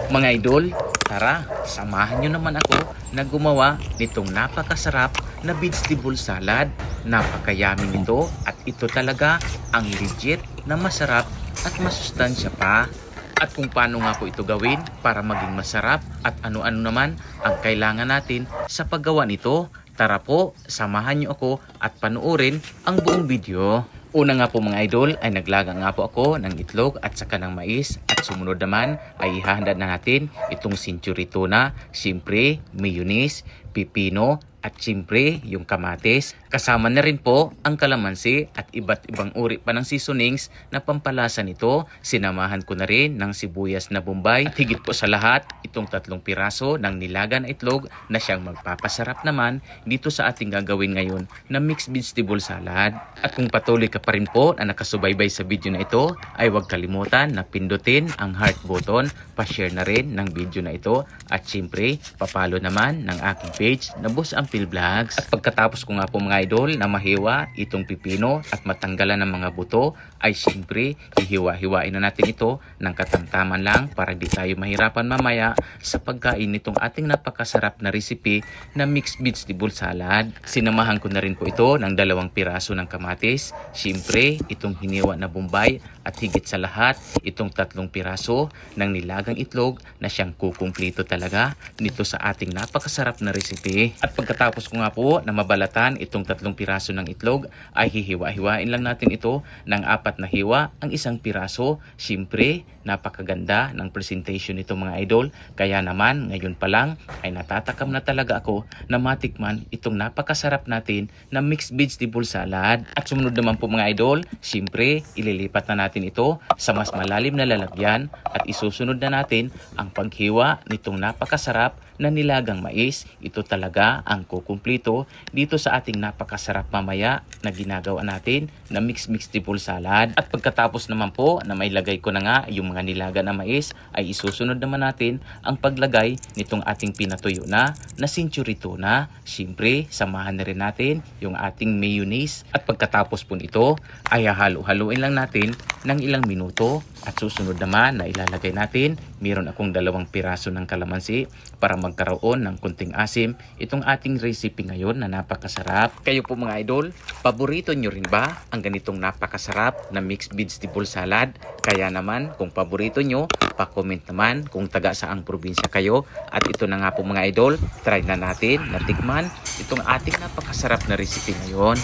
Mga idol, tara, samahan nyo naman ako na gumawa nitong napakasarap na vegetable salad. Napakayami nito at ito talaga ang legit na masarap at masustansya pa. At kung paano nga po ito gawin para maging masarap at ano-ano naman ang kailangan natin sa paggawa nito. Tara po, samahan nyo ako at panuorin ang buong video. Una nga po mga idol ay naglaga nga po ako ng itlog at saka ng mais at sumunod naman ay ihahanda na natin itong century tuna, siyempre mayonnaise, pipino at siyempre yung kamatis. Kasama na rin po ang kalamansi at iba't ibang uri pa ng seasonings na pampalasa nito. Sinamahan ko na rin ng sibuyas na bombay at higit po sa lahat itong 3 piraso ng nilaga na itlog na siyang magpapasarap naman dito sa ating gagawin ngayon na mixed vegetable salad. At kung patuloy ka pa rin po na nakasubaybay sa video na ito ay huwag kalimutan na pindutin ang heart button, pa-share na rin ng video na ito at siyempre papalo naman ng aking page na Boss Ampil Vlogs. At pagkatapos ko nga po mga idol na mahiwa itong pipino at matanggalan ng mga buto ay siyempre hihiwa-hiwain na natin ito ng katamtaman lang para di tayo mahirapan mamaya sa pagkain nitong ating napakasarap na recipe na mixed vegetable salad. Sinamahan ko na rin po ito ng 2 piraso ng kamatis, siyempre itong hiniwa na bombay at higit sa lahat itong 3 piraso ng nilagang itlog na siyang kukumplito talaga nito sa ating napakasarap na recipe. At pagkatapos ko nga po na mabalatan itong 3 piraso ng itlog ay hihiwa-hiwain lang natin ito ng 4 na hiwa ang 1 piraso. Siyempre napakaganda ng presentation nito mga idol, kaya naman ngayon pa lang ay natatakam na talaga ako na matikman itong napakasarap natin na mixed vegetable salad. At sumunod naman po mga idol, siyempre ililipat na natin ito sa mas malalim na lalagyan at isusunod na natin ang paghiwa nitong napakasarap na nilagang mais. Ito talaga ang kukumplito dito sa ating napakasarap mamaya na ginagawa natin na mixed vegetable salad. At pagkatapos naman po na mailagay ko na nga yung mga nilaga na mais ay isusunod naman natin ang paglagay nitong ating pinatuyo na century tuna. Siyempre samahan na rin natin yung ating mayonnaise at pagkatapos po nito ay halo-haluin lang natin ng ilang minuto. At susunod naman na ilalagay natin, meron akong 2 piraso ng kalamansi para magkaroon ng kunting asim itong ating recipe ngayon na napakasarap. Kayo po mga idol, paborito nyo rin ba ang ganitong napakasarap na mixed vegetable salad? Kaya naman kung paborito nyo, pa-comment naman kung taga saang probinsya kayo. At ito na nga po mga idol, try na natin na tikman itong ating napakasarap na recipe ngayon.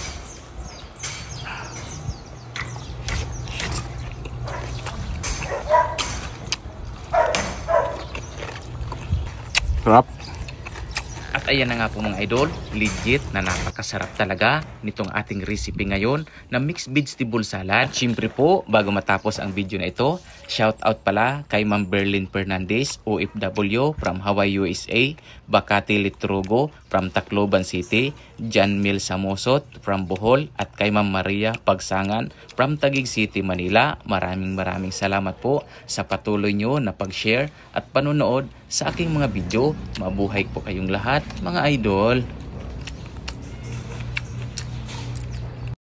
Sarap. At ayan na nga po mga idol, legit na napakasarap talaga nitong ating recipe ngayon na mixed vegetable salad. Siyempre po, bago matapos ang video na ito, shout out pala kay Ma'am Berlin Fernandez, OFW from Hawaii, USA, Bakati Litrogo from Tacloban City, John Mil Samosot from Bohol, at kay Ma'am Maria Pagsangan from Taguig City, Manila. Maraming salamat po sa patuloy nyo na pag-share at panonood sa aking mga video. Mabuhay po kayong lahat mga idol.